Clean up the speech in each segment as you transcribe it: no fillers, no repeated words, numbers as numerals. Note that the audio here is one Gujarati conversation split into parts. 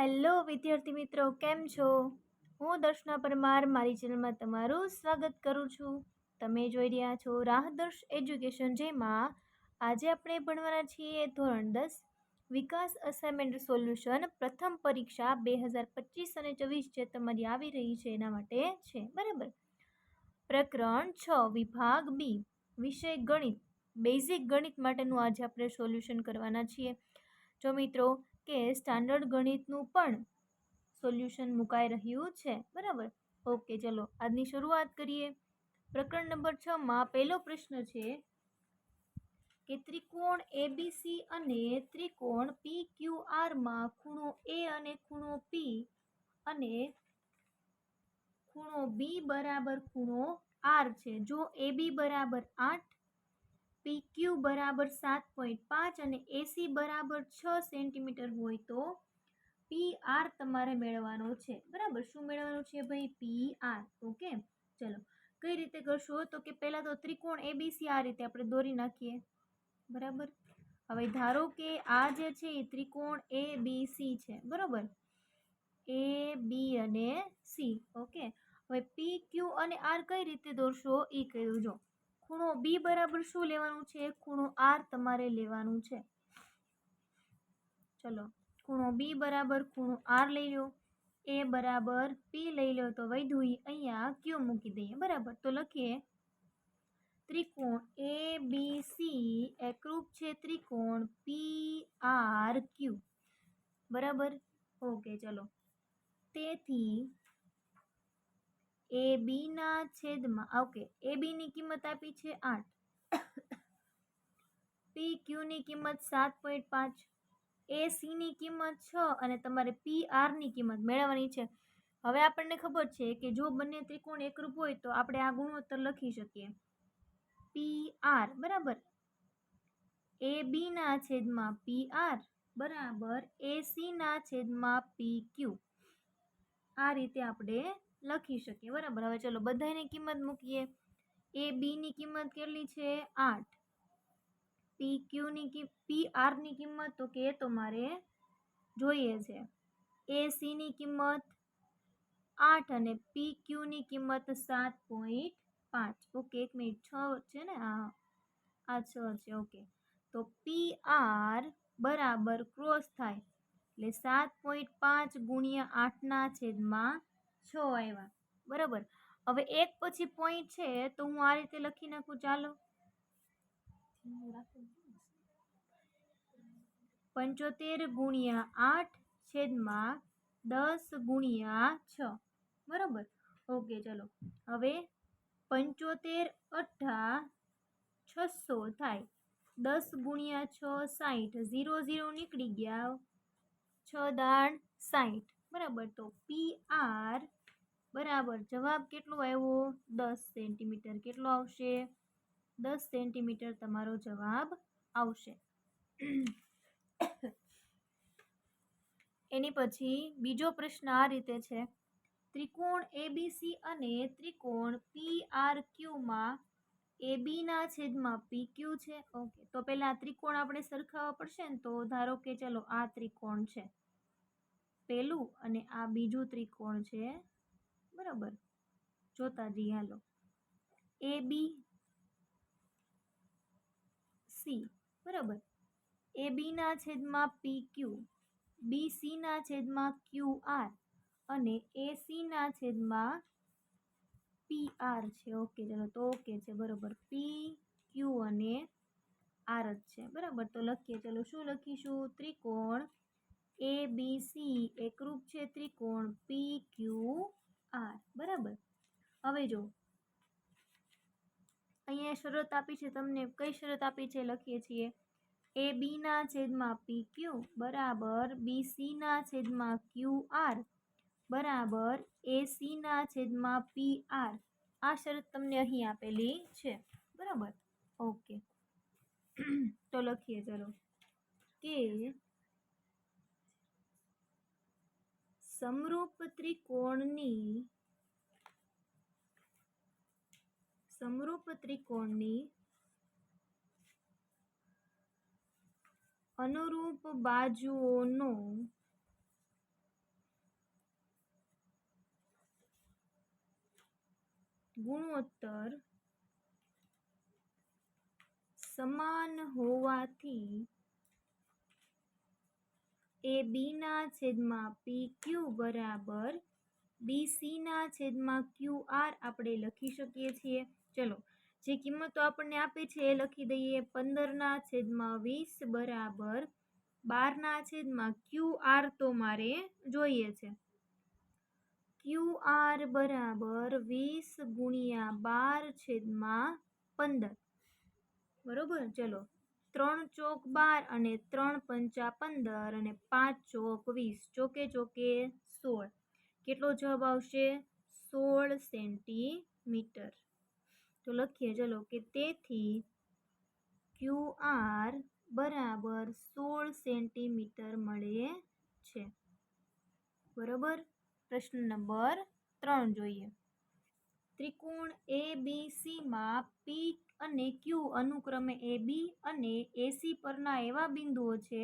હેલો વિદ્યાર્થી મિત્રો, કેમ છો? હું દર્શના પરમાર મારી ચેનલમાં તમારું સ્વાગત કરું છું. તમે જોઈ રહ્યા છો રાહદર્શ એજ્યુકેશન, જેમાં આજે આપણે ભણવાના છીએ ધોરણ 10 વિકાસ અસાઇનમેન્ટ સોલ્યુશન પ્રથમ પરીક્ષા 2025 અને 24 જે તમારી આવી રહી છે એના માટે છે. બરાબર. પ્રકરણ 6 વિભાગ બી વિષય ગણિત બેઝિક ગણિત માટેનું આજે આપણે સોલ્યુશન કરવાના છીએ. જો મિત્રો કે સ્ટાન્ડર્ડ ગણિતનું પણ સોલ્યુશન મુકાઈ રહ્યું છે. બરાબર. ઓકે, ચલો આજની શરૂઆત કરીએ. પ્રકરણ નંબર 6 પહેલો પ્રશ્ન છે કે ત્રિકોણ એબીસી અને ત્રિકોણ PQR માં ખૂણો A અને ખૂણો P અને ખૂણો B બરાબર ખૂણો R છે. જો AB બરાબર 8, PQ બરાબર 7.5 અને AC બરાબર 6 સેન્ટીમીટર હોય તો PR તમારે મેળવવાનો છે. બરાબર. શું મેળવવાનું છે ભાઈ? PR. ઓકે, ચલો કઈ રીતે કરશો? તો કે પહેલા તો ત્રિકોણ ABC આ રીતે આપણે દોરી નાખીએ. બરાબર. હવે ધારો કે આ જે છે એ ત્રિકોણ ABC છે. બરાબર. A, B અને C. ઓકે, હવે PQ અને R કઈ રીતે દોરશો એ કહ્યું. જો ખૂણો B બરાબર શું લેવાનું છે? ખૂણો R તમારે લેવાનું છે. ચલો, ખૂણો B બરાબર ખૂણો R લઈ લો, A બરાબર P લઈ લો, તો વધ્યું અહીંયા Q મૂકી દઈએ. બરાબર. તો લખીએ ત્રિકોણ ABC એકરૂપ છે ત્રિકોણ PRQ. બરાબર. ઓકે, ચલો તેથી AB ના છેદમાં ઓકે AB ની કિંમત આપી છે 8, PQ ની કિંમત 7.5, AC ની કિંમત 6 અને તમારે PR ની કિંમત મેળવવાની છે. હવે આપણને ખબર છે કે જો બંને ત્રિકોણ એકરૂપ હોય તો આપણે આ ગુણોત્તર લખી શકીએ. PR બરાબર AB ના છેદમાં PR બરાબર AC ના છેદમાં PQ. આ રીતે આપણે લખી શકીએ. બરાબર. હવે ચલો બધાની કિંમત મૂકીએ. AB ની કિંમત કેટલી છે? 8. PR ની કિંમત તો કે તમારે જોઈએ છે. AC ની કિંમત 8 અને PQ ની કિંમત 7.5. ઓકે, 1 મિનિટ, 6 છે ને? આ 6 છે. ઓકે, તો PR બરાબર ક્રોસ થાય એટલે 7.5 ગુણ્યા 8 ના છેદમાં 6 આવ્યા. બરાબર. હવે એક પછી પોઈન્ટ છે તો હું આ રીતે લખી નાખું. ચાલો, 75 ગુણ્યા 8 છેદમાં 10 ગુણ્યા 6. બરાબર. ઓકે, ચલો હવે 75 અઠ્ઠા 600 થાય. 10 ગુણ્યા 6 60. 0 0 નીકળી ગયા. 6 દાણ 60. બરાબર. તો PR બરાબર જવાબ કેટલો આવ્યો? 10 સેન્ટીમીટર. કેટલો આવશે? 10 સેન્ટીમીટર તમારો જવાબ આવશે. એની પછી બીજો પ્રશ્ન આ રીતે છે ત્રિકોણ ABC અને ત્રિકોણ PRQ માં AB ના છેદમાં PQ છે. ઓકે, તો પહેલા ત્રિકોણ આપણે સરખાવવા પડશે ને. તો ધારો કે ચલો આ ત્રિકોણ છે પેલું અને આ બીજું ત્રિકોણ છે. બરાબર. જોતા જઈએ. હાલો, ABC બરાબર. AB ના છેદમાં PQ, BC ના છેદમાં QR અને AC ના છેદમાં PR છે. ઓકે, ચલો તો ઓકે છે. બરાબર. PQ અને R જ છે. બરાબર. તો લખીએ. ચલો શું લખીશું? ત્રિકોણ ABC એકરૂપ છે ત્રિકોણ PQR. બરાબર. હવે જો અહીંયા શરત આપી છે. તમને કઈ શરત આપી છે લખીએ છીએ. AB ના છેદમાં PQ બરાબર BC ના છેદમાં QR બરાબર AC ના છેદમાં PR. આ શરત તમને અહીં આપેલી છે. બરાબર. ઓકે, તો લખીએ. ચલો કે સમરૂપ ત્રિકોણની અનુરૂપ બાજુઓનો ગુણોત્તર સમાન હોવાથી એ બીના છેદમાં પી ક્યુ બરાબર BCના છેદમાં QR આપણે લખી શકીએ છીએ. ચલો, જે કિંમતો આપણને આપી છે એ લખી દઈએ. 15ના છેદમાં 20 બરાબર 12ના છેદમાં QR તો મારે જોઈએ છે. QR બરાબર 20 ગુણ્યા 12 છેદમાં 15. બરોબર. ચલો, 3 ચોક 12 અને 3 પંચા 15 અને 5 ચોક 20, ચોકે ચોકે 16. કેટલો જવાબ આવશે? 16 સેન્ટીમીટર. તો લખીએ ચલો કે તેથી QR બરાબર 16 સેન્ટીમીટર મળે છે. બરોબર. પ્રશ્ન નંબર 3 જોઈએ. ત્રિકોણ ABCમાં P અને Q અનુક્રમે AB અને AC પરના એવા બિંદુઓ છે.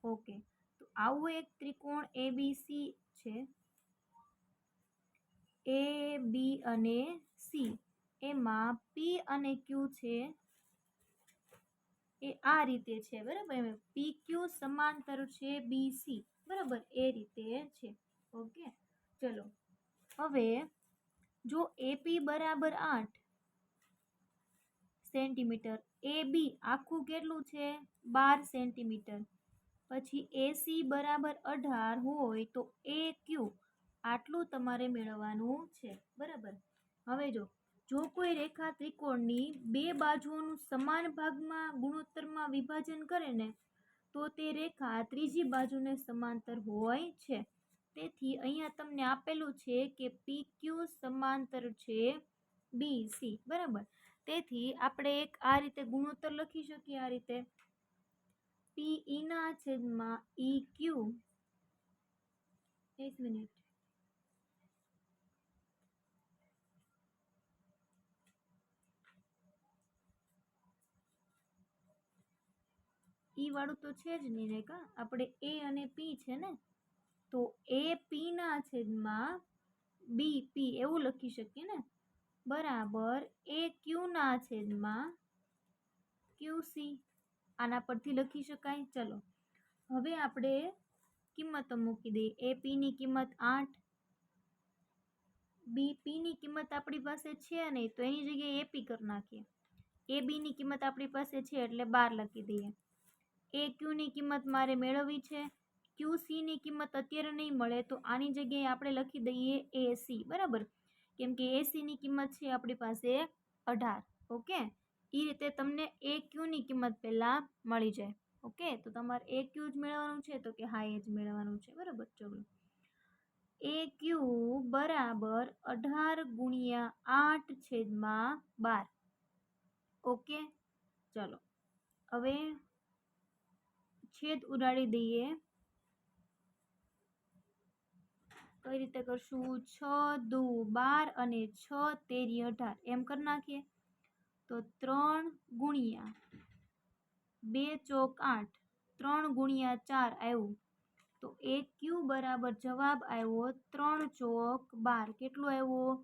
ઓકે, તો આવું એક ત્રિકોણ ABC છે. A, B અને C એમાં P અને Q છે એ આ રીતે છે. બરાબર. PQ સમાંતર છે BC. બરાબર, એ રીતે છે. ઓકે, ચલો હવે જો AP બરાબર 8 સેન્ટીમીટર, AB આખું કેટલું છે? 12 સેન્ટીમીટર. પછી AC બરાબર 18 હોય તો AQ આટલું તમારે મેળવવાનું છે. બરાબર. હવે જો કોઈ રેખા ત્રિકોણની બે બાજુઓનું સમાન ભાગમાં ગુણોત્તરમાં વિભાજન કરે ને તો તે રેખા ત્રીજી બાજુને સમાંતર હોય છે. તેથી અહીંયા તમને આપેલું છે કે PQ સમાંતર છે BC. બરાબર. તેથી આપણે એક આ રીતે ગુણોત્તર લખી શકીએ. આ રીતે PE ના છેદમાં EQ. એક મિનિટ. ઈ વાળું તો છે જ નહીં રેખા, આપણે A અને P છે ને, તો AP ના છેદમાં BP એવું લખી શકીએ ને. બરાબર AQ ના છેદમાં QC. આના પરથી લખી શકાય. ચલો, હવે આપણે કિંમતો મૂકી દઈએ. AP ની કિંમત 8, BP ની કિંમત આપણી પાસે છે નહીં તો એની જગ્યાએ AP કરી નાખીએ. AB ની કિંમત આપણી પાસે છે એટલે 12 લખી દઈએ. AQ ની કિંમત મારે મેળવવી છે. QC ની કિંમત અત્યારે નહીં મળે તો આની જગ્યાએ આપણે લખી દઈએ AC. બરાબર, કેમ કે AC ની કિંમત છે આપણી પાસે 18. ઓકે, એ રીતે તમને AQ ની કિંમત પહેલાં મળી જાય. ઓકે, તો તમારે AQ જ મેળવવાનું છે તો કે હા એ જ મેળવવાનું છે. બરાબર. ચલો, AQ બરાબર 18 ગુણ્યા 8 છેદમાં 12. ઓકે, ચલો હવે છેદ ઉડાડી દઈએ. કઈ રીતે કરશું? 6 દુ 12 અને 6 તેરી 18 એમ કરી નાખીએ. તો 3 ગુણ્યા 2 ચોક 8, 3 ગુણ્યા 4 આવ્યું. તો AQ બરાબર જવાબ આવ્યો 3 ચોક 12. કેટલું આવ્યું?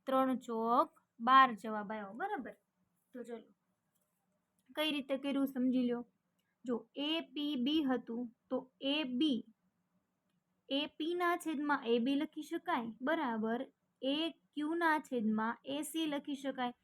3 ચોક 12 જવાબ આવ્યો. બરાબર. તો ચલો કઈ રીતે કર્યું સમજી લો. જો APB હતું તો AP ના છેદમાં AB લખી શકાય. બરાબર, AQ ના છેદમાં AC લખી શકાય.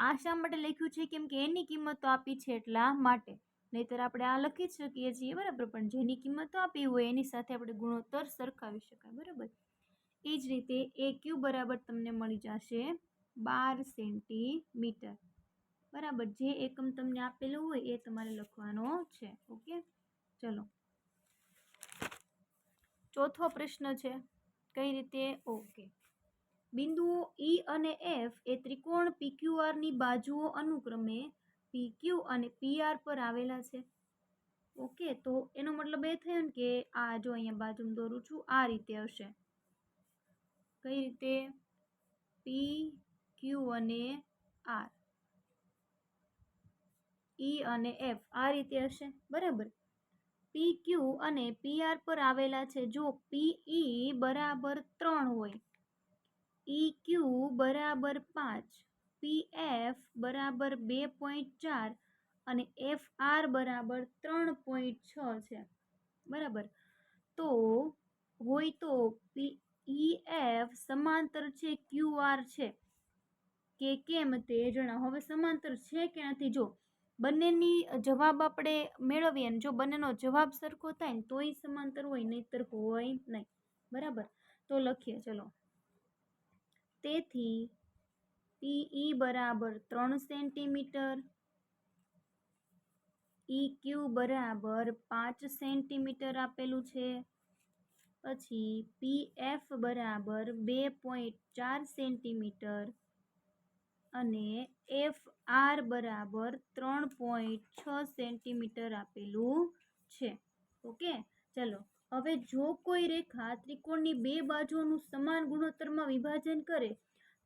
આ શા માટે લખ્યું છે? કેમ કે એની કિંમતો આપી છે એટલા માટે. નહીતર આપણે આ લખી જ શકીએ છીએ. બરાબર, પણ જેની કિંમતો આપી હોય એની સાથે આપણે ગુણોત્તર સરખાવી શકાય. બરાબર. એ જ રીતે AQ બરાબર તમને મળી જશે 12 સેન્ટીમીટર. બરાબર, જે એકમ તમને આપેલું હોય એ તમારે લખવાનો છે. ઓકે, ચલો ચોથો પ્રશ્ન છે. કઈ રીતે? ઓકે, બિંદુઓ E અને F એ ત્રિકોણ PQR ની બાજુઓ અનુક્રમે PQ અને PR પર આવેલા છે. ઓકે, તો એનો મતલબ એ થયો ને કે આ જો અહીંયા બાજુમાં દોરું છું આ રીતે હશે. કઈ રીતે? PQ અને R, E અને F આ રીતે હશે. બરાબર. PQ અને PR પર આવેલા છે. જો PE બરાબર 3 હોય, EQ બરાબર 5, PF બરાબર 2.4 અને FR બરાબર 3.6 છે, બરાબર. તો હોય તો EF સમાંતર છે QR છે કે કેમ તે જણાવો. હવે સમાંતર છે કે નથી, જો બંનેની જવાબ આપણે મેળવીએ ને જો બંનેનો જવાબ સરખો થાય ને તોય સમાંતર હોય, નહીતર હોય નહીં, બરાબર. તો લખીએ, ચલો. તેથી PE બરાબર 3 સેન્ટીમીટર, EQ બરાબર 5 સેન્ટીમીટર આપેલું છે, પછી PF બરાબર 2.4 સેન્ટીમીટર અને FR બરાબર 3.6 સેન્ટીમીટર આપેલું છે. ઓકે, ચલો. હવે જો કોઈ રેખા ત્રિકોણની બે બાજુઓનું સમાન ગુણોત્તરમાં વિભાજન કરે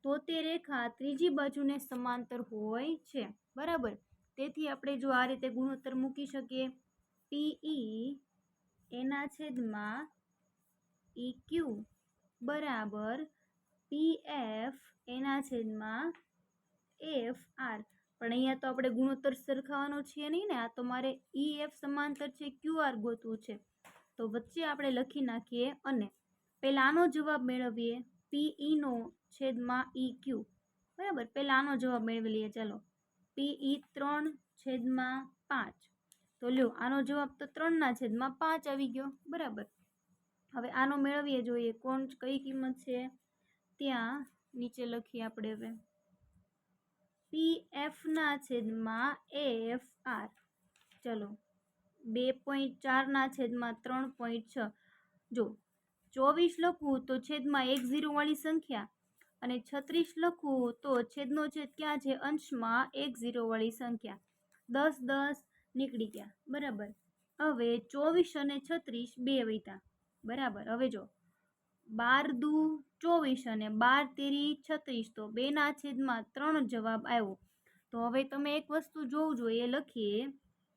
તો તે રેખા ત્રીજી બાજુને સમાંતર હોય છે, બરાબર. તેથી આપણે જો આ રીતે ગુણોત્તર મૂકી શકીએ, PE એના છેદમાં EQ બરાબર PF એના છેદમાં FR. પણ અહીંયા તો આપણે ગુણોત્તર સરખાવાનો છે નહીં ને, આ તો મારે EF સમાંતર છે QR ગોતવું છે. તો વચ્ચે આપણે લખી નાખીએ અને પહેલા આનો જવાબ મેળવીએ, PE નો છેદમાં EQ, બરાબર. પહેલા આનો જવાબ મેળવી લઈએ, ચાલો. PE 3/5, તો લ્યો આનો જવાબ તો 3/5 આવી ગયો, બરાબર. હવે આનો મેળવીએ, જોઈએ કોણ કઈ કિંમત છે, ત્યાં નીચે લખીએ આપણે. હવે PF ના છેદમાં FR, ચલો. 2.4 ના છેદમાં 3.6. જો 24 લખવું તો છેદમાં 1 0 વાળી સંખ્યા અને 36 લખવું તો છેદનો છેદ ક્યાં છે, અંશમાં 1 0 વાળી સંખ્યા. 10 10 નીકળી ગયા, બરાબર. હવે 24 અને 36 બે વૈતા, બરાબર. હવે જો 12 દુ 24 અને 12 તેરી 36, તો 2/3 જવાબ આવ્યો. તો હવે તમે એક વસ્તુ જોવું જોઈએ, લખીએ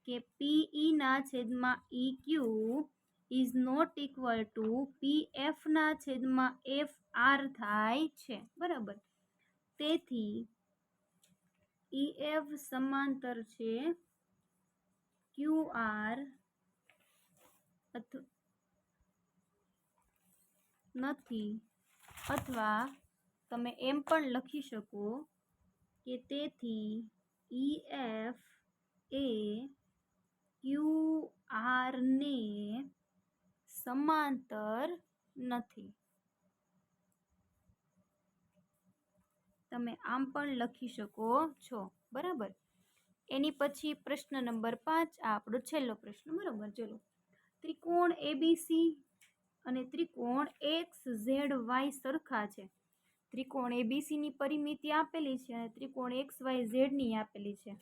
કે PE ના છેદમાં EQ is not equal to PF ના છેદમાં FR થાય છે, બરાબર. તેથી EF સમાંતર છે QR નથી, અથવા તમે એમ પણ લખી શકો કે તેથી EF એ QR ને સમાંતર નથી. તમે આમ પણ લખી શકો છો, બરાબર. એની પછી પ્રશ્ન નંબર 5, આ આપણો છેલ્લો પ્રશ્ન, બરાબર. ચલો. ત્રિકોણ ABC અને ત્રિકોણ XZY સરખા છે. ત્રિકોણ ABC ની પરિમિતિ આપેલી છે અને ત્રિકોણ XYZ ની આપેલી છે.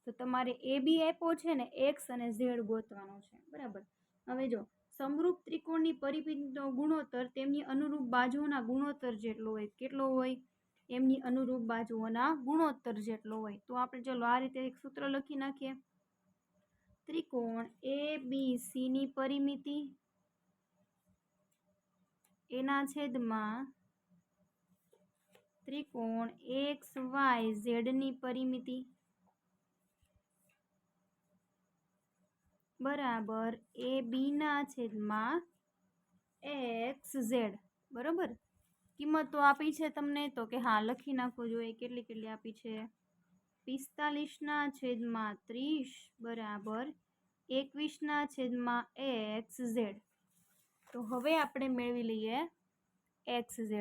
તો તમારે AB આપ્યો છે ને, X અને Z ગોતવાનો છે, બરાબર. હવે જો સમરૂપ ત્રિકોણની પરિમિતિનો ગુણોત્તર તેમની અનુરૂપ બાજુઓના ગુણોત્તર જેટલો હોય. કેટલો હોય? એમની અનુરૂપ બાજુઓના ગુણોત્તર જેટલો હોય. તો આપણે ચલો આ રીતે એક સૂત્ર લખી નાખીએ. ત્રિકોણ ABC ની પરિમિતિ એના છેદમાં ત્રિકોણ XYZ ની પરિમિતિ બરાબર AB ના છેદમાં XZ, બરાબર. કિંમતો આપી છે તમને, તો કે હા લખી નાખવું જોઈએ. કેટલી કેટલી આપી છે? 45 ના છેદમાં 30 બરાબર 21 ના છેદમાં XZ. તો હવે આપણે મેળવી લઈએ XZ.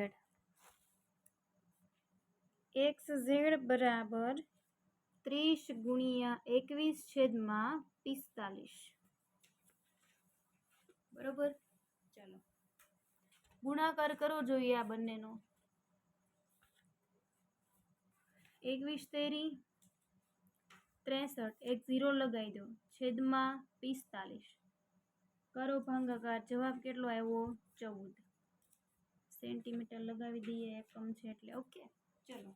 XZ બરાબર 30 ગુણ્યા 21 છેદમાં 45, બરોબર. ચાલો ગુણાકાર કરવો જોઈએ આ બંનેનો. 21 તેરી 63, એક 0 લગાવી દો, છેદમાં 45. કરો ભાગાકાર, જવાબ કેટલો આવ્યો? 14 સેન્ટીમીટર લગાવી દઈએ, એકમ છે એટલે. ઓકે, ચલો.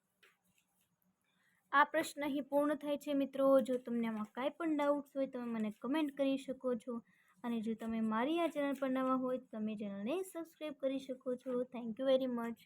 આ પ્રશ્ન અહીં પૂર્ણ થાય છે મિત્રો. જો તમને આમાં કાંઈ પણ ડાઉટ્સ હોય તમે મને કમેન્ટ કરી શકો છો, અને જો તમે મારી આ ચેનલ પર નવા હોય તો તમે ચેનલને સબસ્ક્રાઈબ કરી શકો છો. Thank you very much.